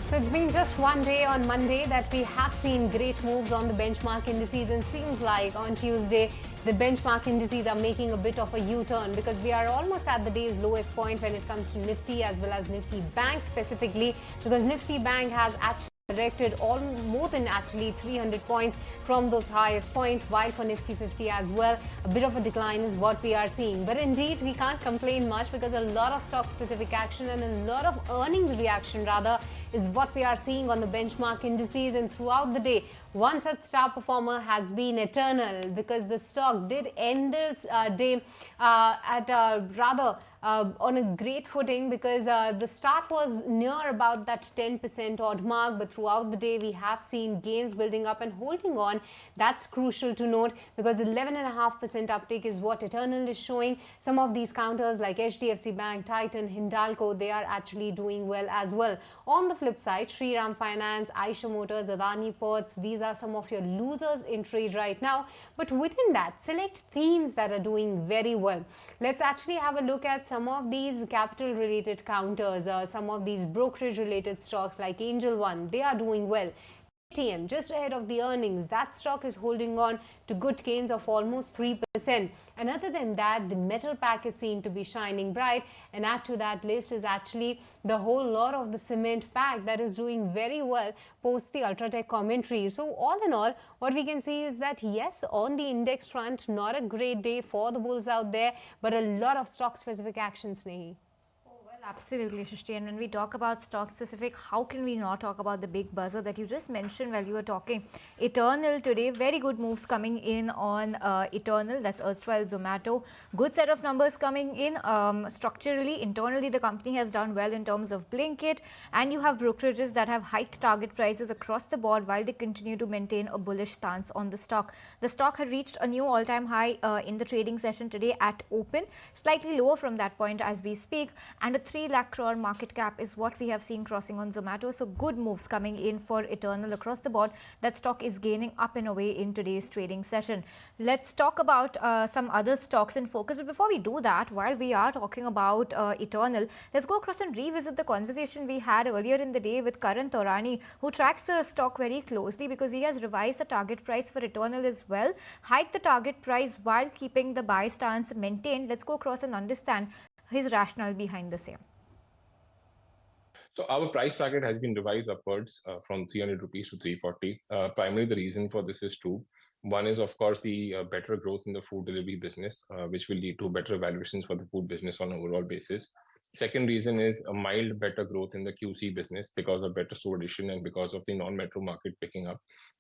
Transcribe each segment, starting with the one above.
So it's been just one day on Monday that we have seen great moves on the benchmark indices, and seems like on Tuesday the benchmark indices are making a bit of a U-turn because we are almost at the day's lowest point when it comes to Nifty as well as Nifty Bank specifically, because Nifty Bank has actually corrected all more than actually 300 points from those highest points, while for Nifty 50 as well a bit of a decline is what we are seeing. But indeed we can't complain much because a lot of stock specific action and a lot of earnings reaction rather is what we are seeing on the benchmark indices. And throughout the day, one such star performer has been Eternal, because the stock did end this day at rather on a great footing, because the start was near about that 10% odd mark, but throughout the day we have seen gains building up and holding on. That's crucial to note, because 11.5% uptake is what Eternal is showing. Some of these counters like HDFC Bank, Titan, Hindalco, they are actually doing well as well. On the flip side, Shriram Finance, Eicher Motors, Adani Ports, these are some of your losers in trade right now. But within that, select themes that are doing very well. Let's actually have a look at some of these capital related counters, some of these brokerage related stocks like Angel One, they are doing well. ATM just ahead of the earnings, that stock is holding on to good gains of almost 3%. And other than that, the metal pack is seen to be shining bright, and add to that list is actually the whole lot of the cement pack that is doing very well post the Ultratech commentary. So all in all, what we can see is that yes, on the index front, not a great day for the bulls out there, but a lot of stock specific actions, Snehi. Absolutely, Shrishti. And when we talk about stock specific, how can we not talk about the big buzzer that you just mentioned while you were talking? Eternal today, very good moves coming in on Eternal, that's erstwhile Zomato. Good set of numbers coming in. Structurally, internally, the company has done well in terms of Blinkit, and you have brokerages that have hiked target prices across the board while they continue to maintain a bullish stance on the stock. The stock had reached a new all-time high in the trading session today at open, slightly lower from that point as we speak, and a 3 lakh crore market cap is what we have seen crossing on Zomato. So good moves coming in for Eternal across the board. That stock is gaining up and away in today's trading session. Let's talk about some other stocks in focus. But before we do that, while we are talking about Eternal, let's go across and revisit the conversation we had earlier in the day with Karan Taurani, who tracks the stock very closely, because he has revised the target price for Eternal as well, hiked the target price while keeping the buy stance maintained. Let's go across and understand his rationale behind the same. So our price target has been revised upwards from 300 rupees to 340. Primarily, the reason for this is two. One is, of course, the better growth in the food delivery business, which will lead to better valuations for the food business on an overall basis. Second reason is a mild better growth in the QC business because of better store addition and because of the non-metro market picking up.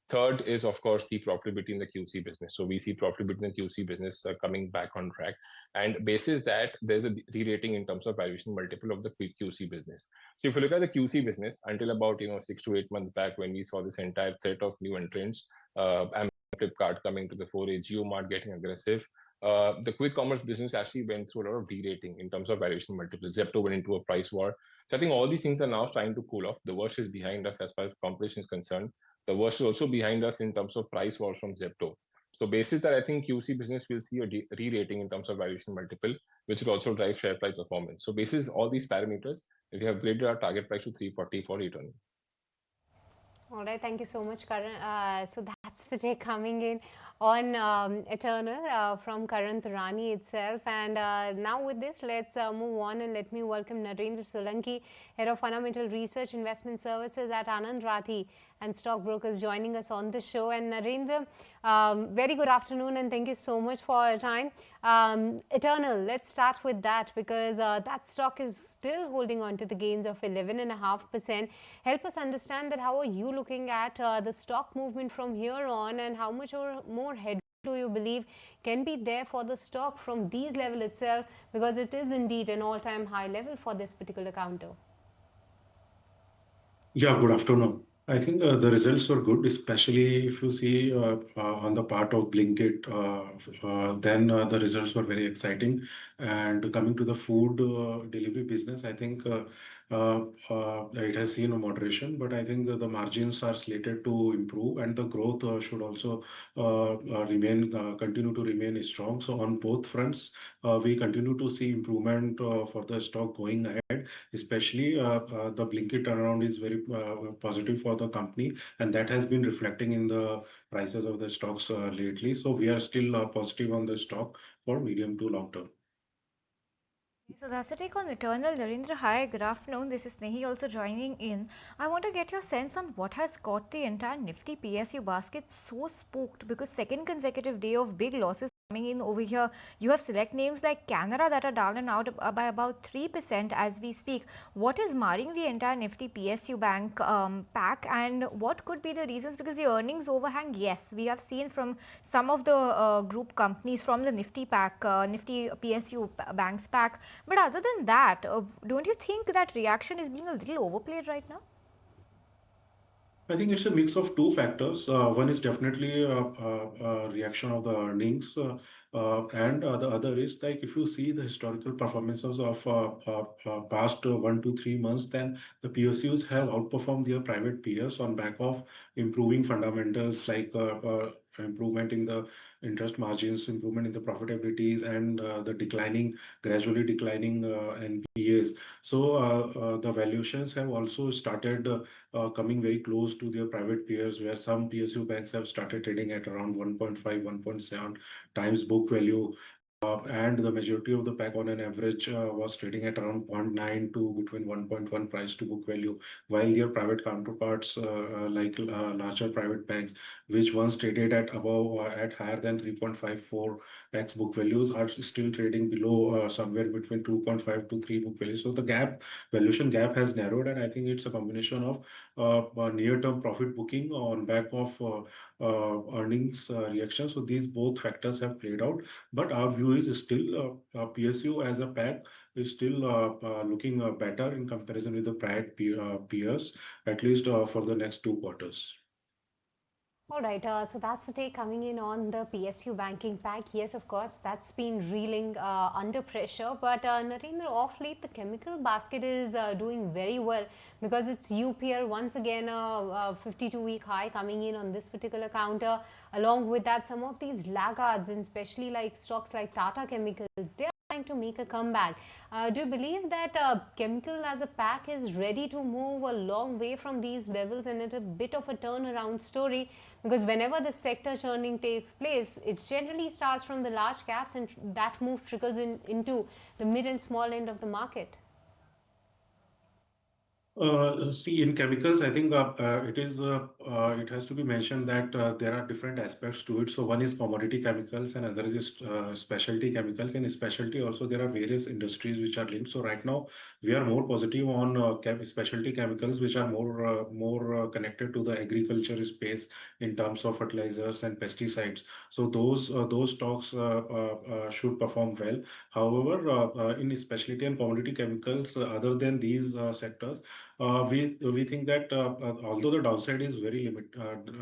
Third is, of course, the profitability in the QC business. So we see profitability in the QC business coming back on track. And basis that, there's a re-rating in terms of valuation multiple of the QC business. So if you look at the QC business, until about 6 to 8 months back, when we saw this entire threat of new entrants, Flipkart coming to the fore, JioMart getting aggressive, the quick commerce business actually went through a lot of re-rating in terms of valuation multiples. Zepto went into a price war. So I think all these things are now starting to cool off. The worst is behind us as far as competition is concerned. The worst is also behind us in terms of price war from Zepto. So basis that, I think QC business will see a re-rating in terms of valuation multiple, which will also drive share price performance. So basis all these parameters, we have graded our target price to 340 for Eternal. All right, thank you so much, Karan. So that's the day coming in on Eternal from Karan Taurani itself. And now with this, let's move on, and let me welcome Narendra Solanki, Head of Fundamental Research Investment Services at Anand Rathi and Stockbrokers, joining us on the show. And Narendra, very good afternoon, and thank you so much for your time. Eternal, let's start with that, because that stock is still holding on to the gains of 11.5%. Help us understand that. How are you looking at the stock movement from here on, and how much more headroom do you believe can be there for the stock from these level itself, because it is indeed an all-time high level for this particular counter? Yeah, good afternoon. I think the results were good, especially if you see on the part of Blinkit. Then the results were very exciting. And coming to the food delivery business, I think it has seen a moderation, but I think the margins are slated to improve, and the growth should also continue to remain strong. So on both fronts, we continue to see improvement for the stock going ahead. Especially the Blinkit turnaround is very positive for the company, and that has been reflecting in the prices of the stocks lately. So we are still positive on the stock for medium to long term. So that's a take on Eternal. Narendra, hi, good afternoon. This is Nehi also joining in. I want to get your sense on what has got the entire Nifty PSU basket so spooked, because second consecutive day of big losses coming in over here. You have select names like Canada that are down and out by about 3% as we speak. What is marring the entire Nifty PSU bank pack, and what could be the reasons? Because the earnings overhang, yes, we have seen from some of the group companies from the Nifty pack, Nifty PSU banks pack. But other than that, don't you think that reaction is being a little overplayed right now? I think it's a mix of two factors. One is definitely a reaction of the earnings, and the other is like if you see the historical performances of past 1 to 3 months, then the PSUs have outperformed their private peers on back of improving fundamentals like improvement in the interest margins, improvement in the profitabilities, and the gradually declining NPAs. So the valuations have also started coming very close to their private peers, where some PSU banks have started trading at around 1.5, 1.7 times book value. And the majority of the pack on an average was trading at around zero point 0.9 to between 1.1 price to book value, while their private counterparts, like larger private banks, which once traded at above at higher than 3.54 x book values, are still trading below somewhere between 2.5 to 3 book values. So the valuation gap has narrowed, and I think it's a combination of near-term profit booking on back of earnings reaction. So these both factors have played out, but our view is still PSU as a pack is still looking better in comparison with the prior peers, at least for the next 2 quarters. All right, so that's the take coming in on the PSU banking pack. Yes, of course, that's been reeling under pressure. But Narendra, off late, the chemical basket is doing very well because it's UPL once again a 52-week high coming in on this particular counter. Along with that, some of these laggards, and especially like stocks like Tata Chemicals, they are trying to make a comeback. Do you believe that chemical as a pack is ready to move a long way from these levels, and it's a bit of a turnaround story? Because whenever the sector churning takes place, it generally starts from the large caps, and that move trickles into the mid and small end of the market. See, in chemicals, I think it has to be mentioned that there are different aspects to it. So one is commodity chemicals, and other is specialty chemicals. In specialty also, there are various industries which are linked. So right now, we are more positive on specialty chemicals, which are more connected to the agriculture space in terms of fertilizers and pesticides. So those stocks should perform well. However, in specialty and commodity chemicals, other than these sectors, we think that although the downside is very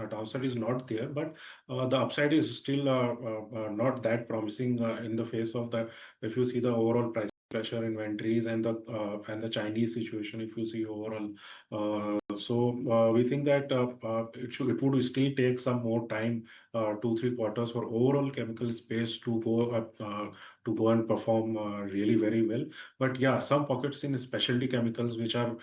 downside is not there, but the upside is still not that promising in the face of the, if you see the overall price pressure, inventories, and the Chinese situation, if you see overall. So we think that it would still take some more time, 2-3 quarters, for overall chemical space to go up, to go and perform really very well. But yeah, some pockets in specialty chemicals which are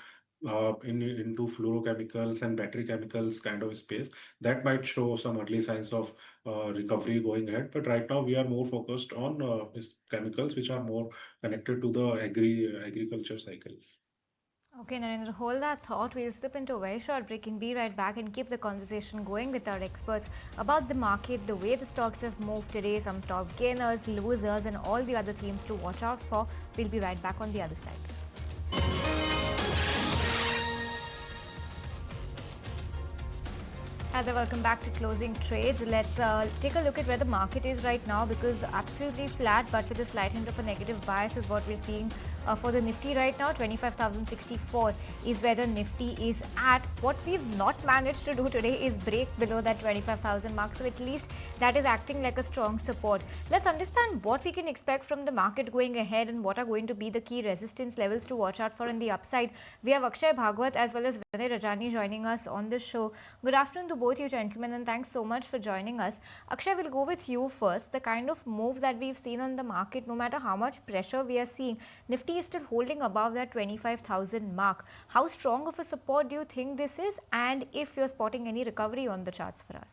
into fluorochemicals and battery chemicals kind of space, that might show some early signs of recovery going ahead. But right now we are more focused on chemicals which are more connected to the agriculture cycle. Okay, Narendra, hold that thought. We'll slip into a very short break and be right back and keep the conversation going with our experts about the market, the way the stocks have moved today, some top gainers, losers, and all the other themes to watch out for. We'll be right back on the other side. Heather, welcome back to Closing Trades. Let's take a look at where the market is right now, because absolutely flat but with a slight hint of a negative bias is what we're seeing for the Nifty right now. 25,064 is where the Nifty is at. What we've not managed to do today is break below that 25,000 mark, so at least that is acting like a strong support. Let's understand what we can expect from the market going ahead and what are going to be the key resistance levels to watch out for on the upside. We have Akshay Bhagwat as well as Vinay Rajani joining us on the show. Good afternoon to both you gentlemen, and thanks so much for joining us. Akshay, we'll go with you first. The kind of move that we've seen on the market, no matter how much pressure we are seeing, Nifty is still holding above that 25,000 mark. How strong of a support do you think this is, and if you're spotting any recovery on the charts for us?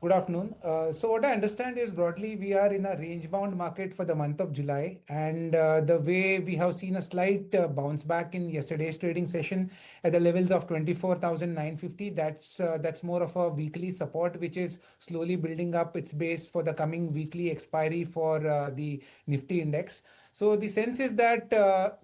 Good afternoon. So what I understand is broadly we are in a range-bound market for the month of July, and the way we have seen a slight bounce back in yesterday's trading session at the levels of 24,950. That's more of a weekly support, which is slowly building up its base for the coming weekly expiry for the Nifty index. So the sense is that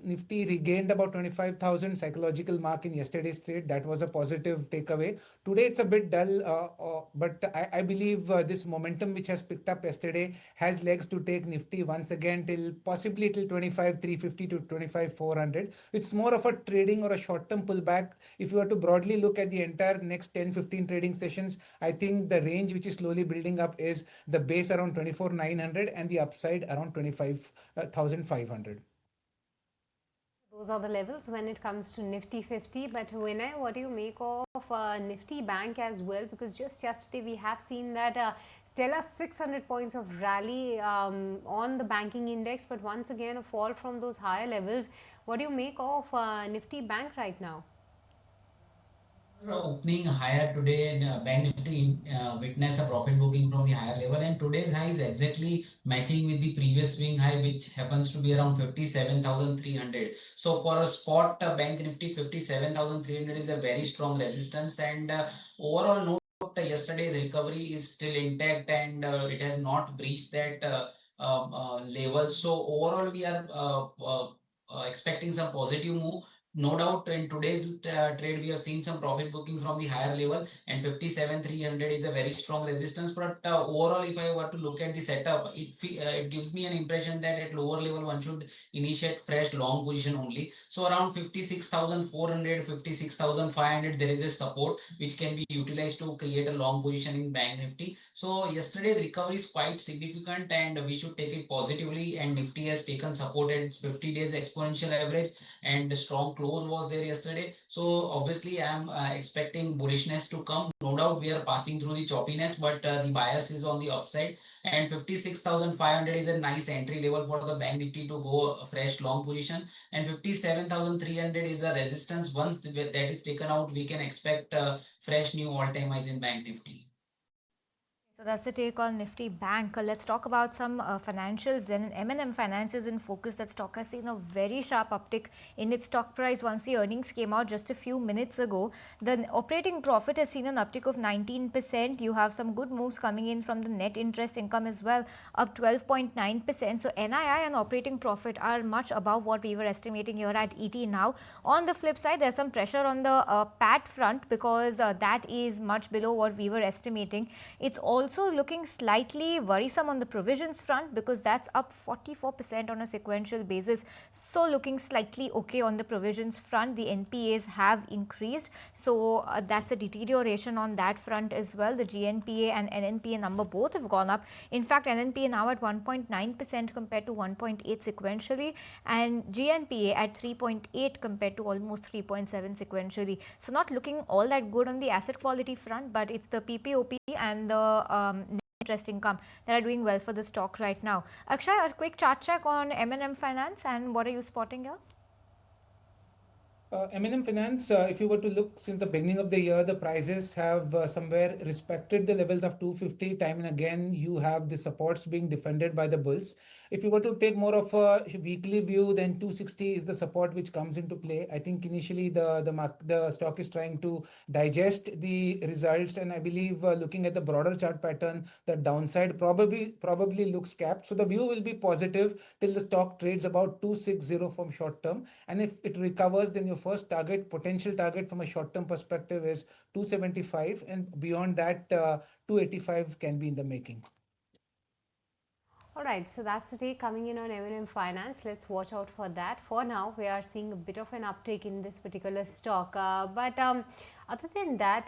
Nifty regained about 25,000 psychological mark in yesterday's trade. That was a positive takeaway. Today it's a bit dull, but I believe this momentum which has picked up yesterday has legs to take Nifty once again till possibly till 25,350 to 25,400. It's more of a trading or a short-term pullback. If you were to broadly look at the entire next 10-15 trading sessions, I think the range which is slowly building up is the base around 24,900 and the upside around 25,500. Those are the levels when it comes to Nifty 50. But Vinay, what do you make of Nifty Bank as well? Because just yesterday we have seen that stellar 600 points of rally on the banking index, but once again a fall from those higher levels. What do you make of Nifty Bank right now? Opening higher today, and Bank Nifty witnessed a profit booking from the higher level, and today's high is exactly matching with the previous swing high, which happens to be around 57,300. So for a spot Bank Nifty, 57,300 is a very strong resistance, and overall note yesterday's recovery is still intact, and it has not breached that level. So overall we are expecting some positive move. No doubt in today's trade we have seen some profit booking from the higher level, and 57,300 is a very strong resistance. But overall, if I were to look at the setup, it gives me an impression that at lower level one should initiate fresh long position only. So around 56,400, 56,500, there is a support which can be utilized to create a long position in Bank Nifty. So yesterday's recovery is quite significant, and we should take it positively. And Nifty has taken support at 50 days exponential average, and strong close was there yesterday. So obviously I'm expecting bullishness to come. No doubt we are passing through the choppiness, but the bias is on the upside, and 56,500 is a nice entry level for the Bank Nifty to go a fresh long position, and 57,300 is a resistance. Once that is taken out, we can expect fresh new all-time highs in Bank Nifty. So that's the take on Nifty Bank. Let's talk about some financials. Then M&M Finance is in focus. That stock has seen a very sharp uptick in its stock price once the earnings came out just a few minutes ago. The operating profit has seen an uptick of 19%. You have some good moves coming in from the net interest income as well, up 12.9%. So NII and operating profit are much above what we were estimating here at ET now. On the flip side, there's some pressure on the PAT front, because that is much below what we were estimating. It's also looking slightly worrisome on the provisions front, because that's up 44% on a sequential basis. So looking slightly okay on the provisions front. The NPAs have increased, so that's a deterioration on that front as well. The GNPA and NNPA number both have gone up. In fact, NNPA now at 1.9% compared to 1.8 sequentially, and GNPA at 3.8 compared to almost 3.7 sequentially. So not looking all that good on the asset quality front, but it's the PPOP and the interest income that are doing well for the stock right now. Akshay, a quick chart check on M&M Finance, and what are you spotting here? M&M Finance, if you were to look since the beginning of the year, the prices have somewhere respected the levels of 250 time and again. You have the supports being defended by the bulls. If you were to take more of a weekly view, then 260 is the support which comes into play. I think initially the stock is trying to digest the results, and I believe looking at the broader chart pattern, the downside probably looks capped. So the view will be positive till the stock trades about 260 from short term, and if it recovers, then you're first target, potential target from a short-term perspective is 275, and beyond that, 285 can be in the making. All right, so that's the take coming in on M&M Finance. Let's watch out for that. For now, we are seeing a bit of an uptake in this particular stock. But other than that,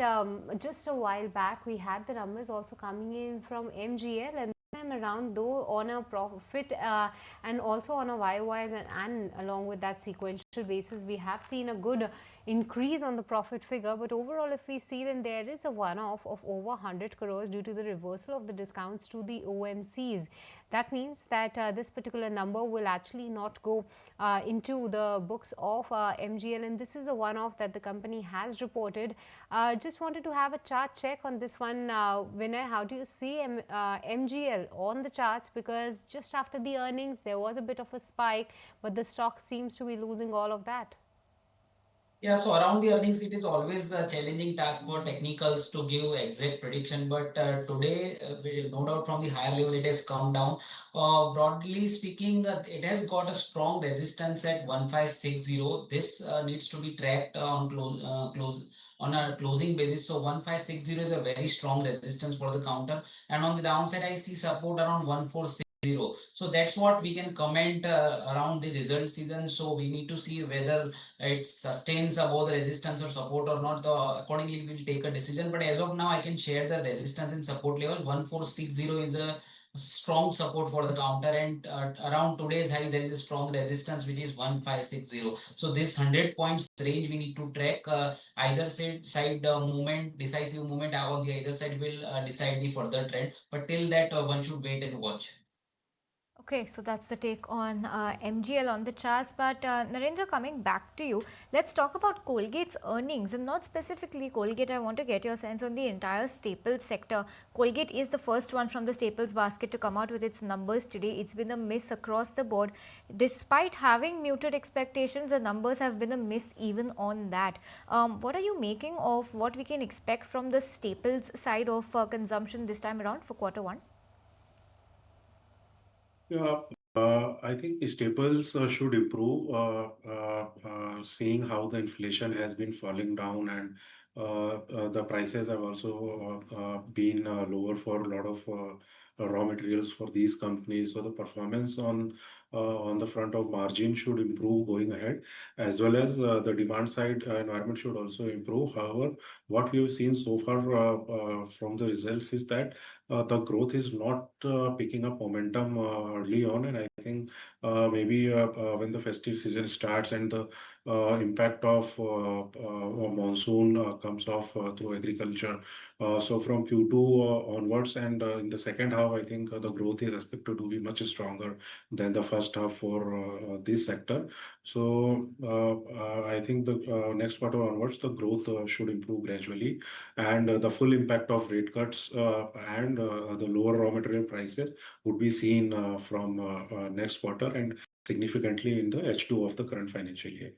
just a while back, we had the numbers also coming in from MGL, and this time around, though on a profit and also on a YOY and along with that sequential basis, we have seen a good increase on the profit figure. But overall, if we see, then there is a one-off of over 100 crores due to the reversal of the discounts to the OMCs. That means that this particular number will actually not go into the books of MGL, and this is a one-off that the company has reported. Just wanted to have a chart check on this one. Vinay, how do you see MGL on the charts? Because just after the earnings, there was a bit of a spike, but the stock seems to be losing all of that. Yeah, so around the earnings, it is always a challenging task for technicals to give exact prediction. But today, no doubt from the higher level, it has come down. Broadly speaking, it has got a strong resistance at 1560. This needs to be tracked on on a closing basis. So 1560 is a very strong resistance for the counter. And on the downside, I see support around 1460. So that's what we can comment around the result season. So we need to see whether it sustains above the resistance or support or not. Accordingly, we'll take a decision. But as of now, I can share the resistance and support level. 1460 is a strong support for the counter, and around today's high, there is a strong resistance which is 1560. So this 100 points range we need to track. Either side movement, decisive movement on the either side will decide the further trend. But till that, one should wait and watch. Okay, so that's the take on MGL on the charts. But Narendra, coming back to you, let's talk about Colgate's earnings, and not specifically Colgate. I want to get your sense on the entire staples sector. Colgate is the first one from the staples basket to come out with its numbers today. It's been a miss across the board. Despite having muted expectations, the numbers have been a miss even on that. What are you making of what we can expect from the staples side of consumption this time around for quarter 1? Yeah, I think staples should improve, seeing how the inflation has been falling down, and the prices have also been lower for a lot of raw materials for these companies. So the performance on the front of margin should improve going ahead, as well as the demand side environment should also improve. However, what we have seen so far from the results is that the growth is not picking up momentum early on, and I think maybe when the festive season starts and the impact of monsoon comes off through agriculture. So from Q2 onwards and in the second half, I think the growth is expected to be much stronger than the first half for this sector. So I think the next quarter onwards, the growth should improve gradually, and the full impact of rate cuts and the lower raw material prices would be seen from next quarter and significantly in the H2 of the current financial year.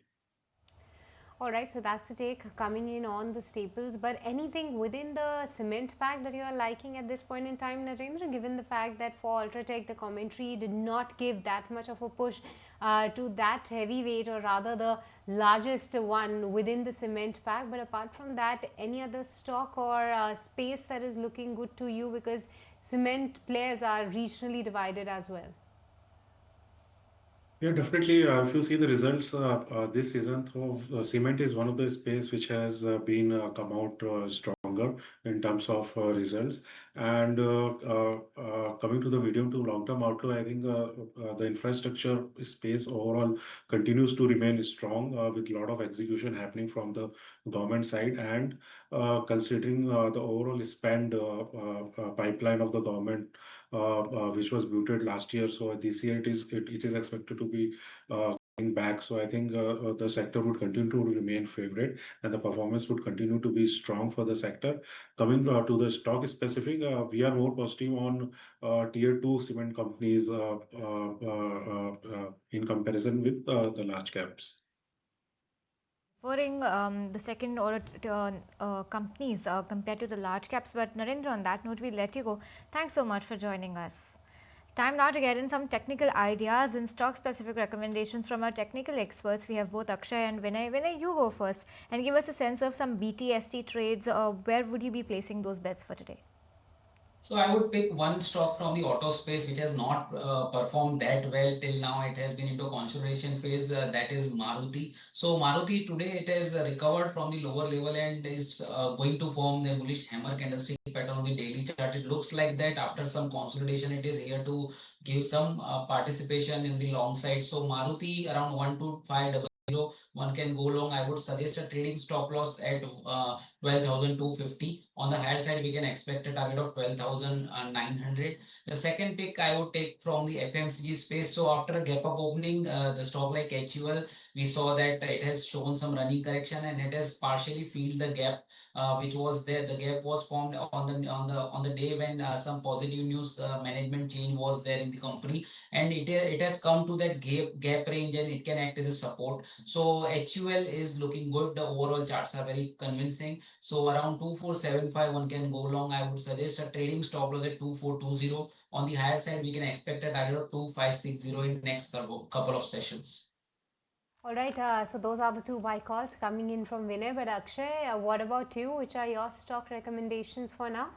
All right, so that's the take coming in on the staples. But anything within the cement pack that you are liking at this point in time, Narendra, given the fact that for Ultratech, the commentary did not give that much of a push to that heavyweight, or rather the largest one within the cement pack. But apart from that, any other stock or space that is looking good to you, because cement players are regionally divided as well? Yeah, definitely. If you see the results this season, cement is one of the space which has been come out stronger in terms of results. And coming to the medium to long term outlook, I think the infrastructure space overall continues to remain strong with a lot of execution happening from the government side, and considering the overall spend pipeline of the government, which was muted last year. So this year it is expected to be coming back. So I think the sector would continue to remain favorite, and the performance would continue to be strong for the sector. Coming to the stock specific, we are more positive on tier 2 cement companies in comparison with the large caps. Referring the second order companies compared to the large caps. But Narendra, on that note, we'll let you go. Thanks so much for joining us. Time now to get in some technical ideas and stock-specific recommendations from our technical experts. We have both Akshay and Vinay. Vinay, you go first and give us a sense of some BTST trades. Where would you be placing those bets for today? So I would pick one stock from the auto space which has not performed that well till now. It has been into consolidation phase. That is Maruti. So Maruti today it has recovered from the lower level and is going to form the bullish hammer candlestick pattern on the daily chart. It looks like that after some consolidation, it is here to give some participation in the long side. So Maruti around 12500. One can go long. I would suggest a trading stop loss at 12,250. On the higher side, we can expect a target of 12,900. The second pick I would take from the FMCG space. So after a gap up opening, the stock like HUL, we saw that it has shown some running correction and it has partially filled the gap which was there. The gap was formed on the day when some positive news management change was there in the company, and it has come to that gap range and it can act as a support. So HUL is looking good. The overall charts are very convincing. So around 2475 one can go long. I would suggest a trading stop loss at 2420. On the higher side, we can expect a target of 2560 in next couple of sessions. All right, so those are the two buy calls coming in from Vinay. But Akshay, what about you? Which are your stock recommendations for now?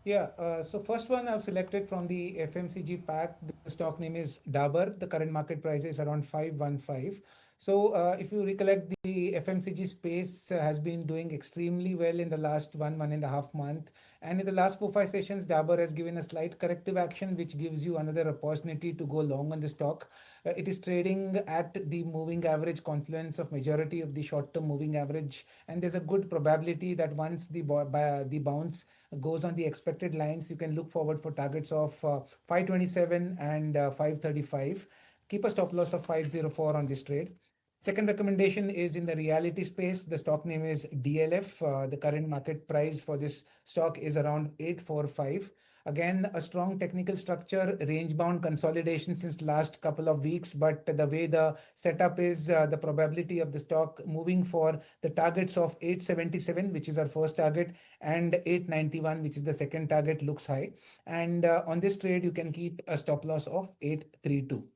Yeah, so first one I've selected from the FMCG pack. The stock name is Dabur. The current market price is around 515. So if you recollect, the FMCG space has been doing extremely well in the last 1.5 month. And in the last 4-5 sessions, Dabur has given a slight corrective action, which gives you another opportunity to go long on the stock. It is trading at the moving average confluence of majority of the short-term moving average. And there's a good probability that once the bounce goes on the expected lines, you can look forward for targets of 527 and 535. Keep a stop loss of 504 on this trade. Second recommendation is in the reality space. The stock name is DLF. The current market price for this stock is around 845. Again, a strong technical structure, range bound consolidation since last couple of weeks. But the way the setup is, the probability of the stock moving for the targets of 877, which is our first target, and 891, which is the second target, looks high. And on this trade, you can keep a stop loss of 832.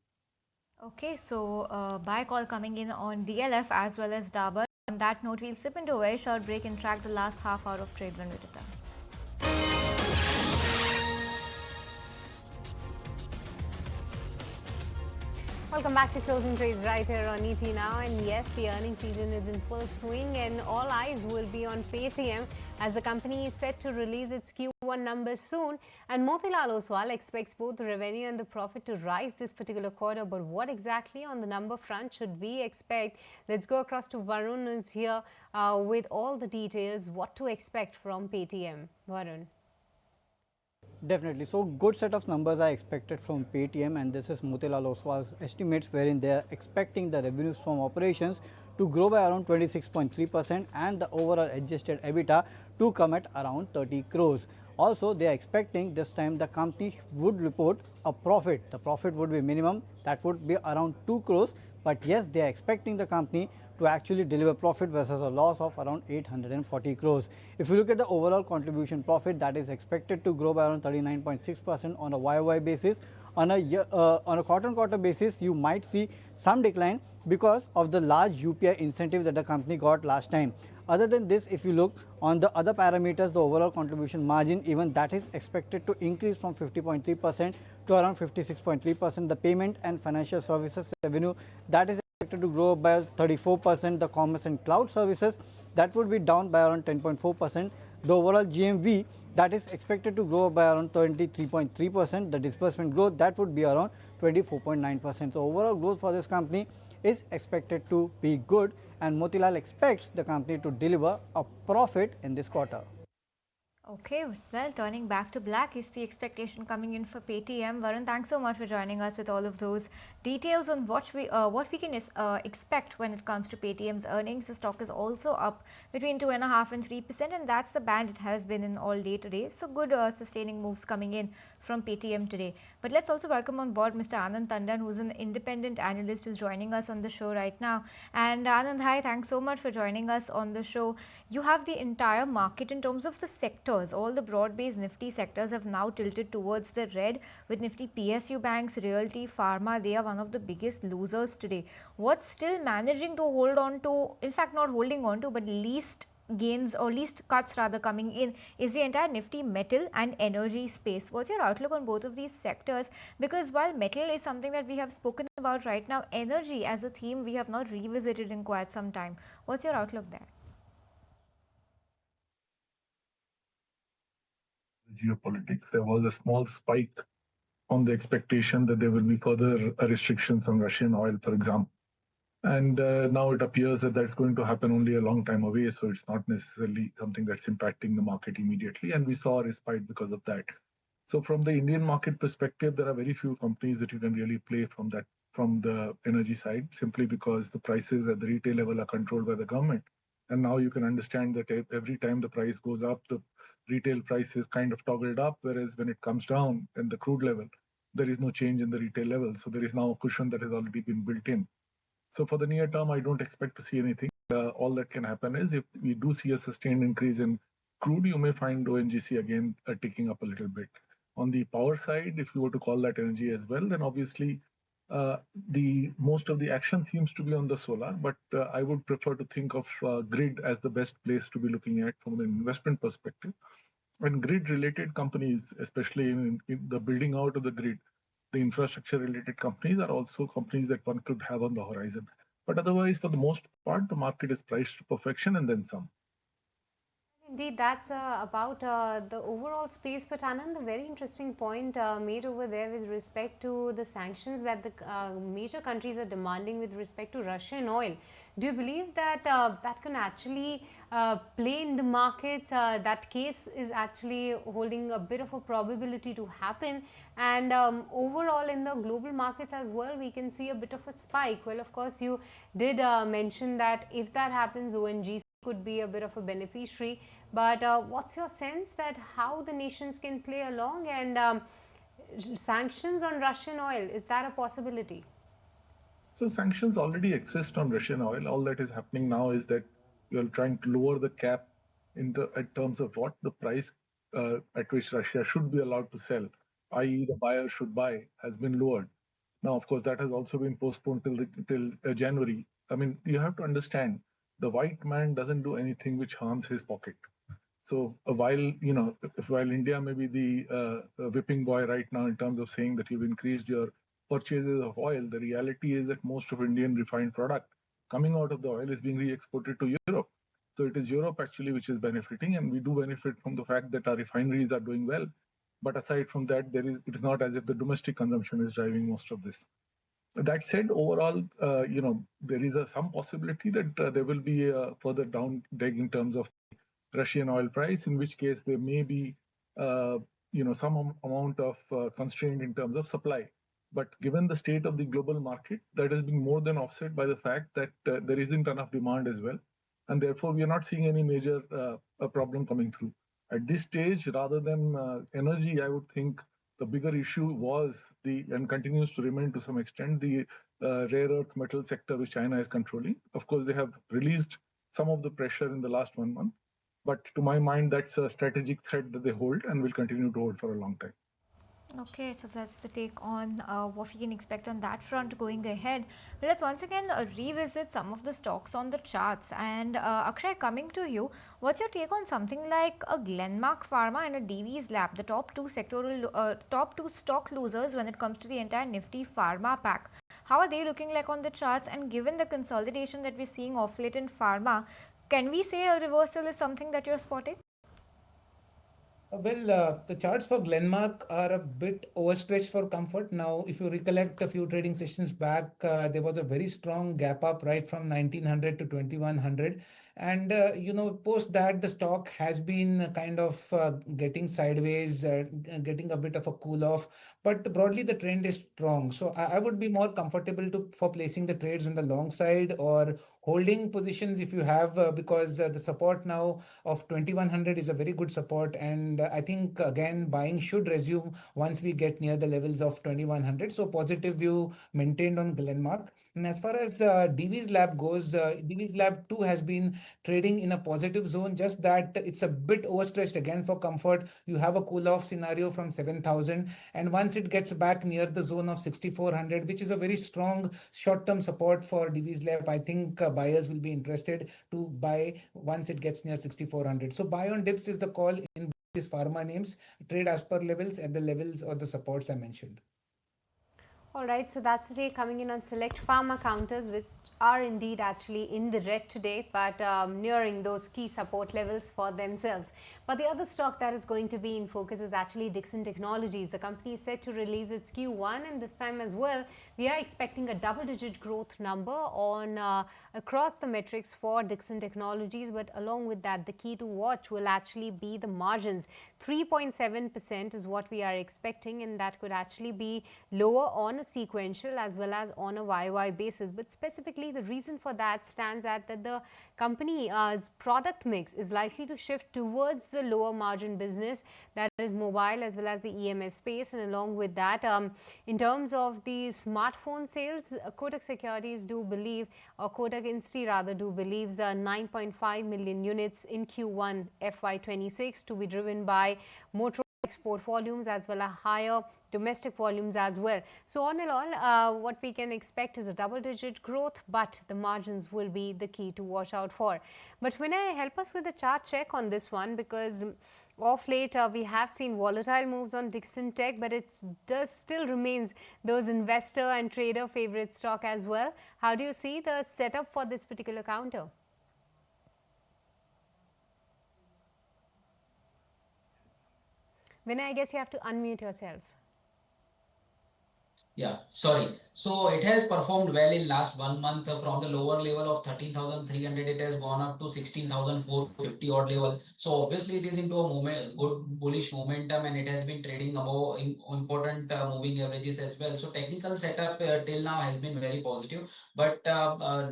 Okay, so buy call coming in on DLF as well as Dabur. On that note, we'll slip into a very short break and track the last half hour of trade when we return. Welcome back to Closing Trades right here on ET Now. And yes, the earnings season is in full swing and all eyes will be on Paytm as the company is set to release its Q1 numbers soon. And Motilal Oswal expects both the revenue and the profit to rise this particular quarter. But what exactly on the number front should we expect? Let's go across to Varun, who's here with all the details. What to expect from Paytm? Varun. Definitely. So good set of numbers are expected from Paytm, and this is Motilal Oswal's estimates wherein they are expecting the revenues from operations to grow by around 26.3% and the overall adjusted EBITDA to come at around 30 crores. Also, they are expecting this time the company would report a profit. The profit would be minimum, that would be around 2 crores. But yes, they are expecting the company to actually deliver profit versus a loss of around 840 crores. If you look at the overall contribution profit, that is expected to grow by around 39.6% on a YOY basis. On a quarter-on-quarter basis, you might see some decline because of the large UPI incentive that the company got last time. Other than this, if you look on the other parameters, the overall contribution margin, even that is expected to increase from 50.3% to around 56.3%. The payment and financial services revenue, that is expected to grow by 34%. The commerce and cloud services, that would be down by around 10.4%. The overall GMV, that is expected to grow by around 23.3%. The disbursement growth, that would be around 24.9%. So overall growth for this company is expected to be good, and Motilal expects the company to deliver a profit in this quarter. Okay, well, turning back to black is the expectation coming in for Paytm. Varun, thanks so much for joining us with all of those details on what we can expect when it comes to Paytm's earnings. The stock is also up between 2.5% and 3%, and that's the band it has been in all day today. So good sustaining moves coming in from Paytm today. But let's also welcome on board Mr. Anand Tandon, who's an independent analyst who's joining us on the show right now. And Anand, hi, thanks so much for joining us on the show. You have the entire market in terms of the sectors. All the broad-based Nifty sectors have now tilted towards the red, with Nifty PSU banks, realty, pharma. They are one of the biggest losers today. What's still managing to hold on to, in fact, not holding on to, but least gains or least cuts rather coming in, is the entire Nifty metal and energy space. What's your outlook on both of these sectors? Because while metal is something that we have spoken about right now, energy as a theme we have not revisited in quite some time. What's your outlook there? Geopolitics, there was a small spike on the expectation that there will be further restrictions on Russian oil, for example. And now it appears that that's going to happen only a long time away. So it's not necessarily something that's impacting the market immediately. And we saw a respite because of that. So from the Indian market perspective, there are very few companies that you can really play from the energy side, simply because the prices at the retail level are controlled by the government. And now you can understand that every time the price goes up, the retail price is kind of toggled up, whereas when it comes down in the crude level, there is no change in the retail level. So there is now a cushion that has already been built in. So for the near term, I don't expect to see anything. All that can happen is if we do see a sustained increase in crude, you may find ONGC again ticking up a little bit. On the power side, if you were to call that energy as well, then obviously the most of the action seems to be on the solar, but I would prefer to think of grid as the best place to be looking at from an investment perspective. And grid related companies, especially in the building out of the grid, the infrastructure related companies are also companies that one could have on the horizon. But otherwise, for the most part, the market is priced to perfection and then some. Indeed, that's about the overall space. But Anand, a very interesting point made over there with respect to the sanctions that the major countries are demanding with respect to Russian oil. Do you believe that that can actually play in the markets? That case is actually holding a bit of a probability to happen. And overall, in the global markets as well, we can see a bit of a spike. Well, of course, you did mention that if that happens, ONGC could be a bit of a beneficiary. But what's your sense that how the nations can play along, and sanctions on Russian oil, is that a possibility? So sanctions already exist on Russian oil. All that is happening now is that you're trying to lower the cap in terms of what the price at which Russia should be allowed to sell, i.e., the buyer should buy, has been lowered. Now, of course, that has also been postponed till January. I mean, you have to understand the white man doesn't do anything which harms his pocket. So while India may be the whipping boy right now in terms of saying that you've increased your purchases of oil, the reality is that most of Indian refined product coming out of the oil is being re-exported to Europe. So it is Europe actually which is benefiting, and we do benefit from the fact that our refineries are doing well. But aside from that, it is not as if the domestic consumption is driving most of this. That said, overall, there is some possibility that there will be a further down dig in terms of Russian oil price, in which case there may be some amount of constraint in terms of supply. But given the state of the global market, that has been more than offset by the fact that there isn't enough demand as well, and therefore we are not seeing any major problem coming through at this stage. Rather than energy, I would think the bigger issue was and continues to remain to some extent the rare earth metal sector, which China is controlling. Of course, they have released some of the pressure in the last 1 month. But to my mind, that's a strategic threat that they hold and will continue to hold for a long time. Okay, so that's the take on what we can expect on that front going ahead. But let's once again revisit some of the stocks on the charts. And Akshay, coming to you, what's your take on something like a Glenmark Pharma and a DV's Lab, the top two stock losers when it comes to the entire Nifty Pharma pack? How are they looking like on the charts? And given the consolidation that we're seeing off late in pharma, can we say a reversal is something that you're spotting? Well, the charts for Glenmark are a bit overstretched for comfort. Now, if you recollect a few trading sessions back, there was a very strong gap up right from 1900 to 2100. And, post that, the stock has been kind of getting sideways, getting a bit of a cool off. But broadly, the trend is strong. So I would be more comfortable for placing the trades on the long side or holding positions if you have, because the support now of 2100 is a very good support, and I think again buying should resume once we get near the levels of 2100. So positive view maintained on Glenmark. And as far as Divi's Lab goes, Divi's Lab too has been trading in a positive zone, just that it's a bit overstretched again for comfort. You have a cool off scenario from 7000, and once it gets back near the zone of 6400, which is a very strong short term support for Divi's Lab, I think buyers will be interested to buy once it gets near 6400. So buy on dips is the call in these pharma names. Trade as per levels at the levels or the supports I mentioned. All right, so that's today coming in on select pharma counters, which are indeed actually in the red today, but nearing those key support levels for themselves. But the other stock that is going to be in focus is actually Dixon Technologies. The company is set to release its Q1, and this time as well, we are expecting a double-digit growth number on across the metrics for Dixon Technologies. But along with that, the key to watch will actually be the margins. 3.7% is what we are expecting, and that could actually be lower on a sequential as well as on a YY basis. But specifically, the reason for that stands at that the company's product mix is likely to shift towards the lower margin business, that is mobile as well as the EMS space. And along with that, in terms of the smartphone sales, Kotak Securities do believe, or Kotak Insti rather do believes 9.5 million units in Q1 FY26 to be driven by motor export volumes as well as higher domestic volumes as well. So on and all, what we can expect is a double-digit growth, but the margins will be the key to watch out for. But when I help us with a chart check on this one, because of late we have seen volatile moves on Dixon Tech, but it does still remains those investor and trader favorite stock as well. How do you see the setup for this particular counter? Vinay, I guess you have to unmute yourself. Yeah, sorry. So it has performed well in last 1 month from the lower level of 13,300. It has gone up to 16,450 odd level. So obviously it is into a good bullish momentum, and it has been trading above important moving averages as well. So technical setup till now has been very positive, but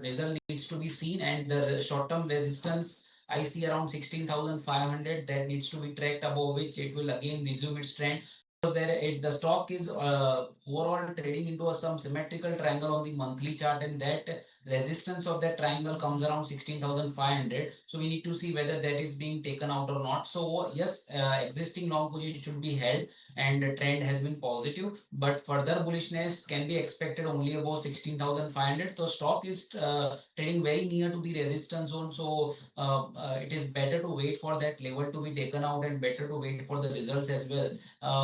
result needs to be seen, and the short term resistance I see around 16,500 that needs to be tracked, above which it will again resume its trend. The stock is overall trading into some symmetrical triangle on the monthly chart, and that resistance of that triangle comes around 16,500. So we need to see whether that is being taken out or not. So yes, existing long position should be held, and the trend has been positive, but further bullishness can be expected only above 16,500. So stock is trading very near to the resistance zone. So it is better to wait for that level to be taken out, and better to wait for the results as well.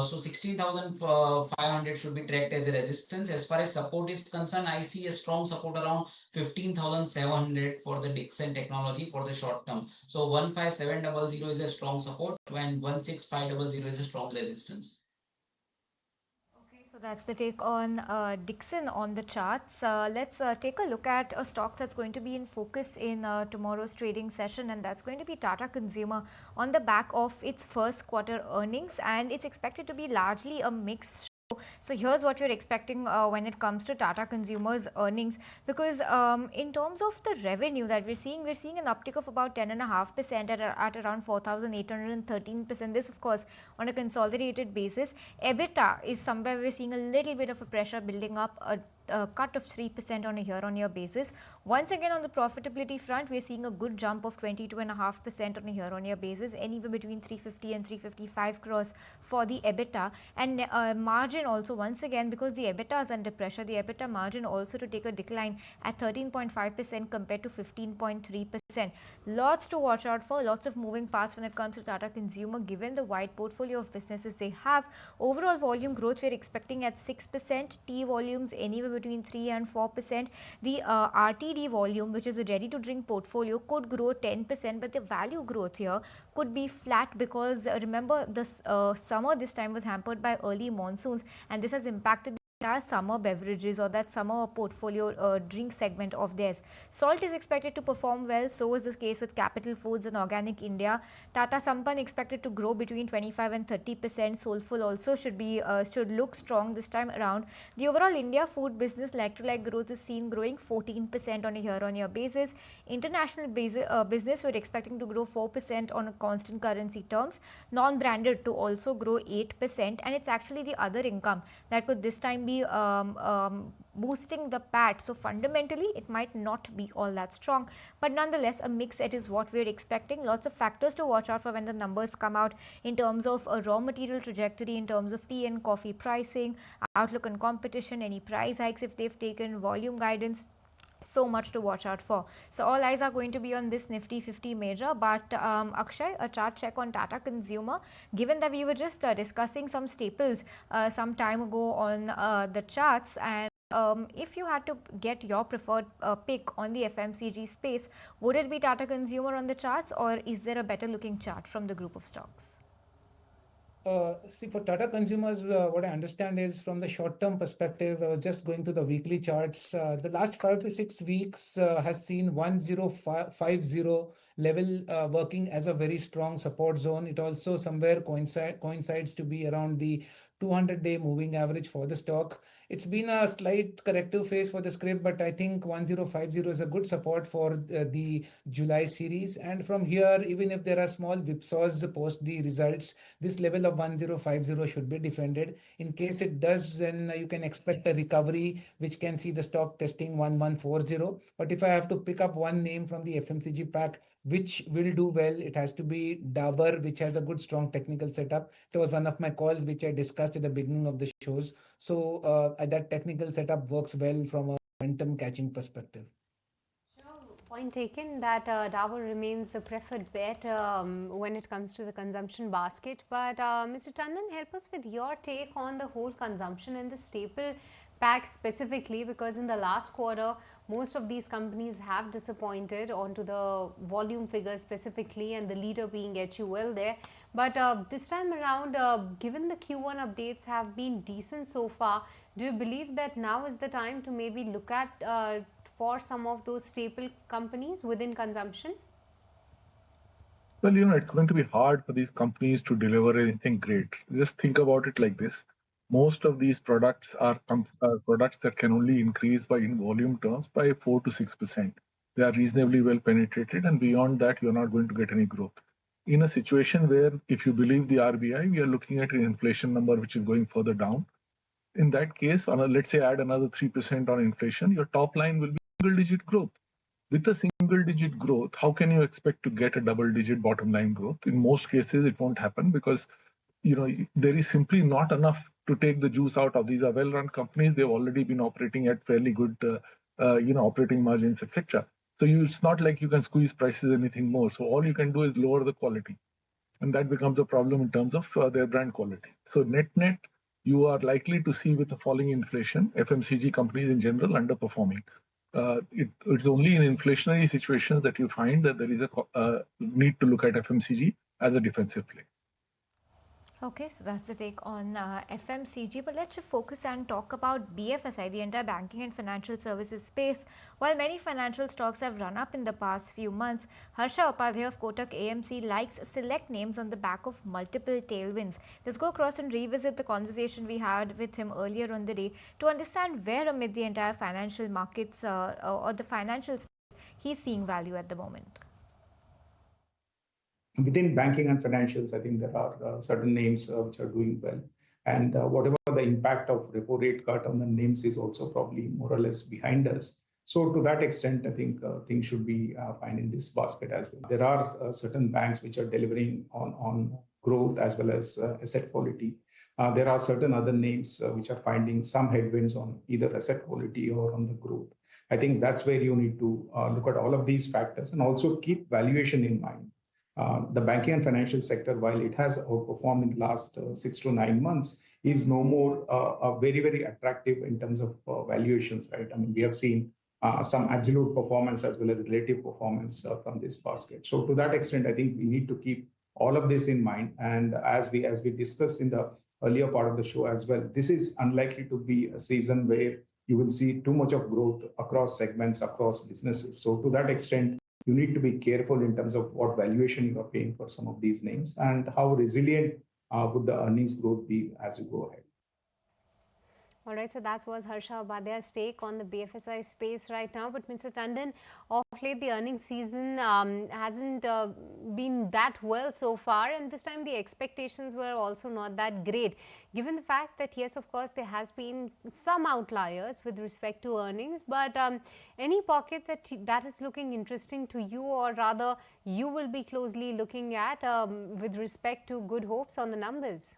So 16,500 should be tracked as a resistance. As far as support is concerned, I see a strong support around 15,700 for the Dixon Technology for the short term. So 15700 is a strong support, and 16500 is a strong resistance. So that's the take on Dixon on the charts. Let's take a look at a stock that's going to be in focus in tomorrow's trading session, and that's going to be Tata Consumer on the back of its first quarter earnings, and it's expected to be largely a mixed. So here's what you're expecting when it comes to Tata Consumer's earnings, because in terms of the revenue that we're seeing an uptick of about 10.5% at around 4,813%. This, of course, on a consolidated basis. EBITDA is somewhere we're seeing a little bit of a pressure building up, a cut of 3% on a year-on-year basis. Once again, on the profitability front, we're seeing a good jump of 22.5% on a year-on-year basis, anywhere between 350 and 355 crores for the EBITDA. And margin also, once again, because the EBITDA is under pressure, the EBITDA margin also to take a decline at 13.5% compared to 15.3%. Lots to watch out for, lots of moving parts when it comes to Tata Consumer, given the wide portfolio of businesses they have. Overall volume growth we're expecting at 6%, tea volumes anywhere between 3 and 4%. The RTD volume, which is a ready to drink portfolio, could grow 10%, but the value growth here could be flat, because remember, this summer this time was hampered by early monsoons, and this has impacted the entire summer beverages or that summer portfolio drink segment of theirs. Salt is expected to perform well. So is the case with Capital Foods and Organic India. Tata Sampann expected to grow between 25 and 30%. Soulful also should look strong this time around. The overall India food business like-to-like growth is seen growing 14% on a year-on-year basis. International business we're expecting to grow 4% on a constant currency terms. Non-branded to also grow 8%, and it's actually the other income that could this time be boosting the PAT. So fundamentally it might not be all that strong, but nonetheless a mix it is what we're expecting. Lots of factors to watch out for when the numbers come out in terms of a raw material trajectory, in terms of tea and coffee pricing, outlook on competition, any price hikes if they've taken, volume guidance. So much to watch out for. So all eyes are going to be on this Nifty 50 major. But Akshay, a chart check on Tata Consumer. Given that we were just discussing some staples some time ago on the charts, and if you had to get your preferred pick on the FMCG space, would it be Tata Consumer on the charts, or is there a better looking chart from the group of stocks? See, for Tata Consumers, what I understand is from the short-term perspective, I was just going to the weekly charts. The last 5 to 6 weeks has seen 1050 level working as a very strong support zone. It also somewhere coincides to be around the 200-day moving average for the stock. It's been a slight corrective phase for the script, but I think 1050 is a good support for the July series. And from here, even if there are small whipsaws post the results, this level of 1050 should be defended. In case it does, then you can expect a recovery, which can see the stock testing 1140. But if I have to pick up one name from the FMCG pack, which will do well, it has to be Dabur, which has a good strong technical setup. It was one of my calls which I discussed at the beginning of the shows. So that technical setup works well from a momentum catching perspective. Point taken that Dabur remains the preferred bet when it comes to the consumption basket. But Mr. Tandon, help us with your take on the whole consumption and the staple pack specifically, because in the last quarter, most of these companies have disappointed onto the volume figures specifically, and the leader being HUL there. But this time around, given the Q1 updates have been decent so far, do you believe that now is the time to maybe look at for some of those staple companies within consumption? Well, it's going to be hard for these companies to deliver anything great. Just think about it like this. Most of these products are products that can only increase in volume terms by 4 to 6%. They are reasonably well penetrated, and beyond that, you're not going to get any growth. In a situation where, if you believe the RBI, we are looking at an inflation number which is going further down. In that case, let's say add another 3% on inflation, your top line will be single-digit growth. With a single-digit growth, how can you expect to get a double-digit bottom line growth? In most cases, it won't happen because there is simply not enough to take the juice out of. These are well-run companies. They've already been operating at fairly good, operating margins, etc. So it's not like you can squeeze prices anything more. So all you can do is lower the quality, and that becomes a problem in terms of their brand quality. So net, you are likely to see, with the falling inflation, FMCG companies in general underperforming. It's only in inflationary situations that you find that there is a need to look at FMCG as a defensive play. Okay, so that's the take on FMCG, but let's just focus and talk about BFSI, the entire banking and financial services space. While many financial stocks have run up in the past few months, Harsha Upadhyay of Kotak AMC likes select names on the back of multiple tailwinds. Let's go across and revisit the conversation we had with him earlier on the day to understand where amid the entire financial markets or the financial space he's seeing value at the moment. Within banking and financials, I think there are certain names which are doing well. And whatever the impact of repo rate cut on the names is also probably more or less behind us. So to that extent, I think things should be fine in this basket as well. There are certain banks which are delivering on growth as well as asset quality. There are certain other names which are finding some headwinds on either asset quality or on the growth. I think that's where you need to look at all of these factors and also keep valuation in mind. The banking and financial sector, while it has outperformed in the last 6 to 9 months, is no more very, very attractive in terms of valuations, right? I mean, we have seen some absolute performance as well as relative performance from this basket. So to that extent, I think we need to keep all of this in mind. And as we discussed in the earlier part of the show as well, this is unlikely to be a season where you will see too much of growth across segments, across businesses. So to that extent, you need to be careful in terms of what valuation you are paying for some of these names and how resilient would the earnings growth be as you go ahead. All right, so that was Harsha Upadhyay's take on the BFSI space right now. But Mr. Tandon, of late the earnings season hasn't been that well so far, and this time the expectations were also not that great. Given the fact that yes, of course, there has been some outliers with respect to earnings, but any pocket that is looking interesting to you, or rather you will be closely looking at with respect to good hopes on the numbers?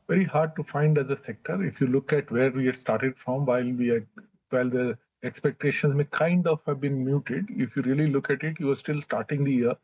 Very hard to find as a sector. If you look at where we had started from, while the expectations may kind of have been muted, if you really look at it, you are still starting the year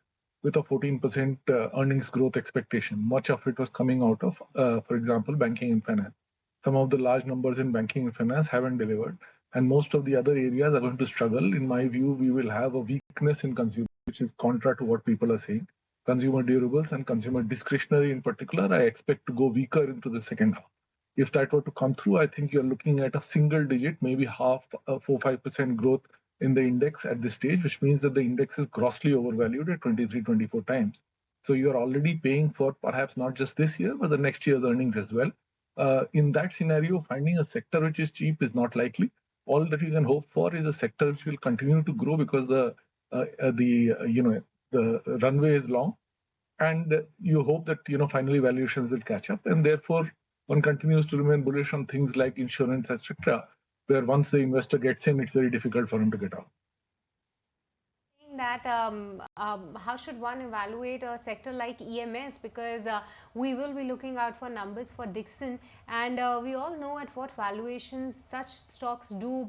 with a 14% earnings growth expectation. Much of it was coming out of, for example, banking and finance. Some of the large numbers in banking and finance haven't delivered, and most of the other areas are going to struggle. In my view, we will have a weakness in consumer, which is contra to what people are saying. Consumer durables and consumer discretionary in particular, I expect to go weaker into the second half. If that were to come through, I think you're looking at a single digit, maybe half, 4-5% growth in the index at this stage, which means that the index is grossly overvalued at 23, 24 times. So you're already paying for perhaps not just this year, but the next year's earnings as well. In that scenario, finding a sector which is cheap is not likely. All that you can hope for is a sector which will continue to grow because the runway is long, and you hope that finally valuations will catch up, and therefore one continues to remain bullish on things like insurance, etc., where once the investor gets in, it's very difficult for him to get out. That how should one evaluate a sector like EMS, because we will be looking out for numbers for Dixon, and we all know at what valuations such stocks do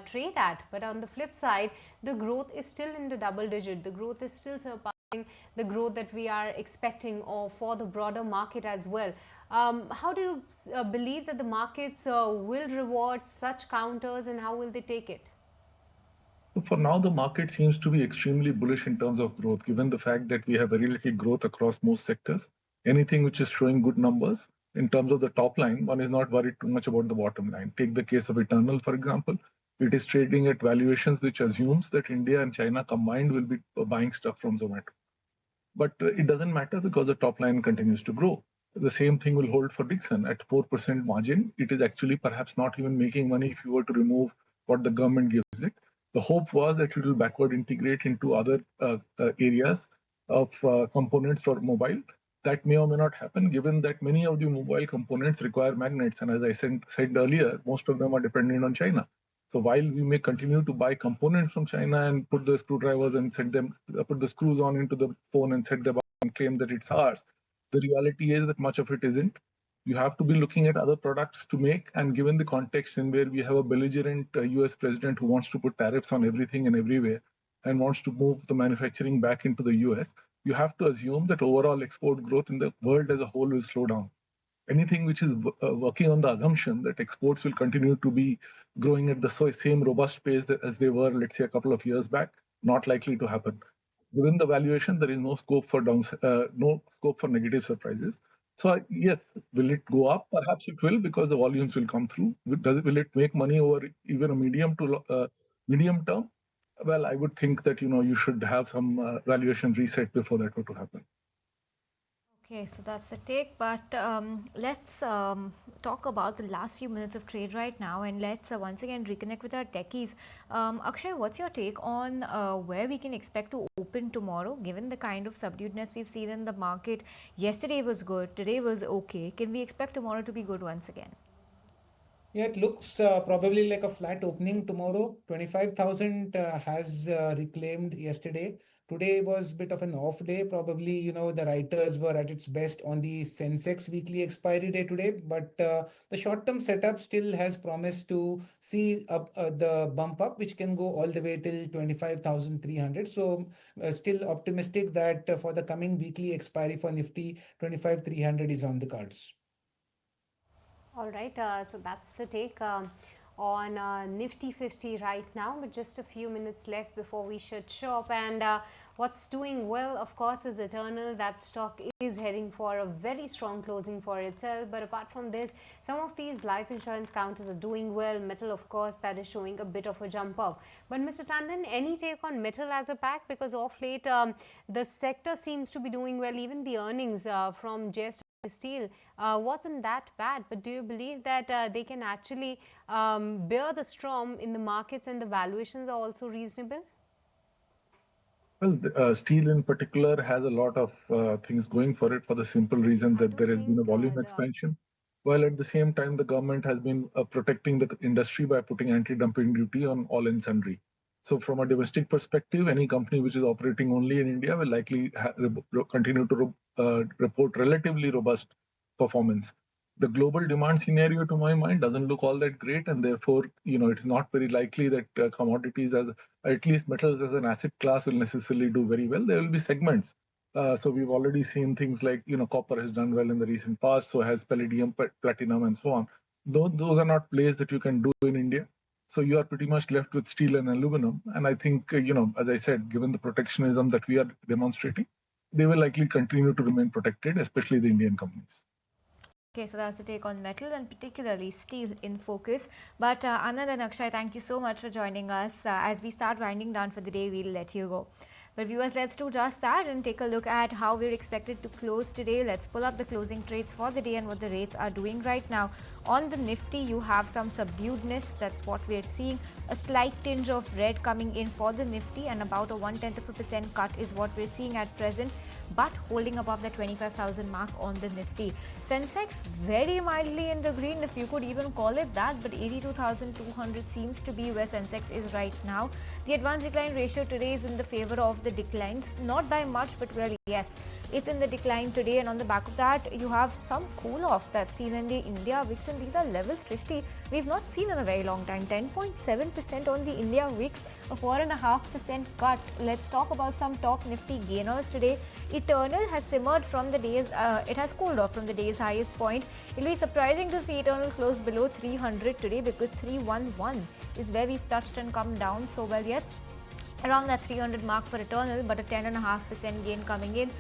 trade at. But on the flip side, the growth is still in the double digit. The growth is still surpassing the growth that we are expecting, or for the broader market as well. How do you believe that the markets will reward such counters, and how will they take it? So for now, the market seems to be extremely bullish in terms of growth, given the fact that we have very little growth across most sectors. Anything which is showing good numbers in terms of the top line, one is not worried too much about the bottom line. Take the case of Eternal, for example. It is trading at valuations which assumes that India and China combined will be buying stuff from Zomato. But it doesn't matter because the top line continues to grow. The same thing will hold for Dixon at 4% margin. It is actually perhaps not even making money if you were to remove what the government gives it. The hope was that it will backward integrate into other areas of components for mobile. That may or may not happen, given that many of the mobile components require magnets. And as I said earlier, most of them are dependent on China. So while we may continue to buy components from China and put the screwdrivers and put the screws on into the phone and set them up and claim that it's ours, the reality is that much of it isn't. You have to be looking at other products to make, and given the context in where we have a belligerent US president who wants to put tariffs on everything and everywhere and wants to move the manufacturing back into the US, you have to assume that overall export growth in the world as a whole will slow down. Anything which is working on the assumption that exports will continue to be growing at the same robust pace as they were, let's say, a couple of years back, not likely to happen. Given the valuation, there is no scope for negative surprises. So yes, will it go up? Perhaps it will, because the volumes will come through. Will it make money over even a medium term? Well, I would think that you should have some valuation reset before that were to happen. Okay, so that's the take, but let's talk about the last few minutes of trade right now, and let's once again reconnect with our techies. Akshay, what's your take on where we can expect to open tomorrow, given the kind of subduedness we've seen in the market? Yesterday was good, today was okay. Can we expect tomorrow to be good once again? Yeah, it looks probably like a flat opening tomorrow. 25,000 has reclaimed yesterday. Today was a bit of an off day. Probably, the writers were at its best on the sensex weekly expiry day today. But the short-term setup still has promised to see the bump up, which can go all the way till 25,300. So still optimistic that for the coming weekly expiry for Nifty, 25,300 is on the cards. All right, so that's the take. on Nifty 50 right now, but just a few minutes left before we should shop. And what's doing well, of course, is Eternal. That stock is heading for a very strong closing for itself. But apart from this, some of these life insurance counters are doing well. Metal, of course, that is showing a bit of a jump up. But Mr. Tandon, any take on metal as a pack? Because of late, the sector seems to be doing well. Even the earnings from JSW Steel wasn't that bad, but do you believe that they can actually bear the storm in the markets and the valuations are also reasonable? Well, steel in particular has a lot of things going for it for the simple reason that there has been a volume expansion, while at the same time the government has been protecting the industry by putting anti-dumping duty on all and sundry. So from a domestic perspective, any company which is operating only in India will likely continue to report relatively robust performance. The global demand scenario, to my mind, doesn't look all that great, and therefore, it's not very likely that commodities, as at least metals as an asset class, will necessarily do very well. There will be segments. So we've already seen things like, copper has done well in the recent past, so has palladium, platinum, and so on. Those are not plays that you can do in India. So you are pretty much left with steel and aluminum. And I think, as I said, given the protectionism that we are demonstrating, they will likely continue to remain protected, especially the Indian companies. Okay, so that's the take on metal and particularly steel in focus. But Anand and Akshay, thank you so much for joining us. As we start winding down for the day, we'll let you go. But viewers, let's do just that and take a look at how we're expected to close today. Let's pull up the closing trades for the day and what the rates are doing right now. On the Nifty, you have some subduedness. That's what we're seeing. A slight tinge of red coming in for the Nifty, and about a 0.1% cut is what we're seeing at present, but holding above the 25,000 mark on the Nifty. Sensex very mildly in the green, if you could even call it that, but 82,200 seems to be where Sensex is right now. The advance decline ratio today is in the favor of the declines, not by much, but well, yes, it's in the decline today, and on the back of that, you have some cool off that's seen in the India VIX, and these are levels, Srishti, we've not seen in a very long time. 10.7% on the India VIX, a 4.5% cut. Let's talk about some top Nifty gainers today. Eternal has simmered from the day's, it has cooled off from the day's highest point. It'll be surprising to see Eternal close below 300 today, because 311 is where we've touched and come down. So, well, yes, around that 300 mark for Eternal, but a 10.5% gain coming in.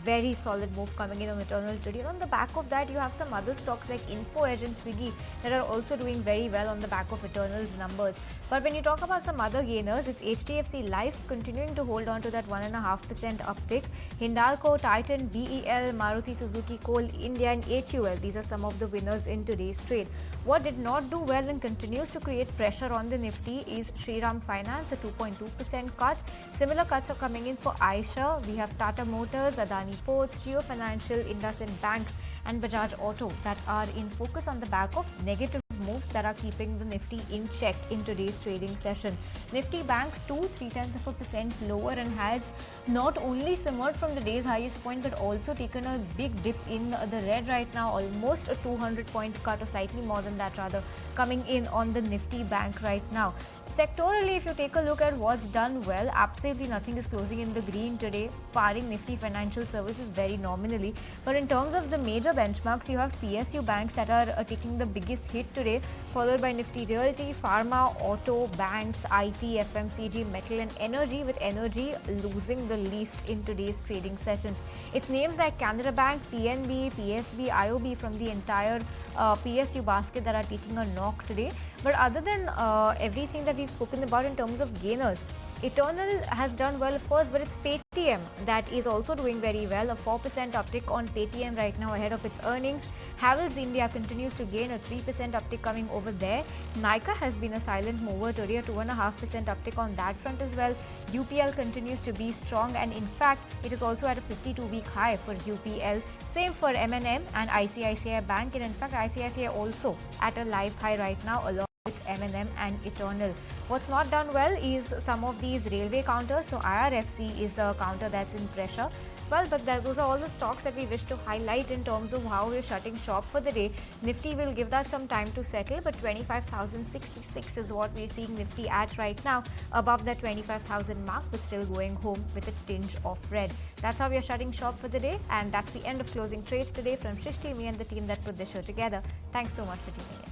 Very solid move coming in on Eternal today. And on the back of that, you have some other stocks like Info Edge and Swiggy that are also doing very well on the back of Eternal's numbers. But when you talk about some other gainers, it's HDFC Life continuing to hold on to that 1.5% uptick. Hindalco, Titan, BEL, Maruti Suzuki, Coal India and HUL. These are some of the winners in today's trade. What did not do well and continues to create pressure on the Nifty is Shriram Finance, a 2.2% cut. Similar cuts are coming in for Aisha. We have Tata Motors, Adani Ports, Jio Financial, IndusInd Bank and Bajaj Auto that are in focus on the back of negative moves that are keeping the Nifty in check in today's trading session. Nifty Bank 0.3% lower and has not only simmered from the day's highest point but also taken a big dip in the red right now, almost a 200-point cut or slightly more than that rather, coming in on the Nifty Bank right now. Sectorally, if you take a look at what's done well, absolutely nothing is closing in the green today, barring Nifty Financial Services very nominally. But in terms of the major benchmarks, you have PSU banks that are taking the biggest hit today, followed by Nifty Realty, Pharma, Auto, Banks, IT, FMCG, Metal and Energy, with Energy losing the least in today's trading sessions. It's names like Canara Bank, PNB, PSB, IOB from the entire PSU basket that are taking a knock today. But other than everything that we've spoken about in terms of gainers, Eternal has done well, of course, but it's Paytm that is also doing very well. A 4% uptick on Paytm right now ahead of its earnings. Havells India continues to gain, a 3% uptick coming over there. Nykaa has been a silent mover today, a 2.5% uptick on that front as well. UPL continues to be strong, and in fact, it is also at a 52-week high for UPL. Same for M&M and ICICI Bank, and in fact, ICICI also at a live high right now along with M&M and Eternal. What's not done well is some of these railway counters. So IRFC is a counter that's in pressure. Well, but those are all the stocks that we wish to highlight in terms of how we're shutting shop for the day. Nifty will give that some time to settle, but 25,066 is what we're seeing Nifty at right now, above the 25,000 mark, but still going home with a tinge of red. That's how we're shutting shop for the day, and that's the end of closing trades today from Shrishti, me and the team that put the show together. Thanks so much for tuning in.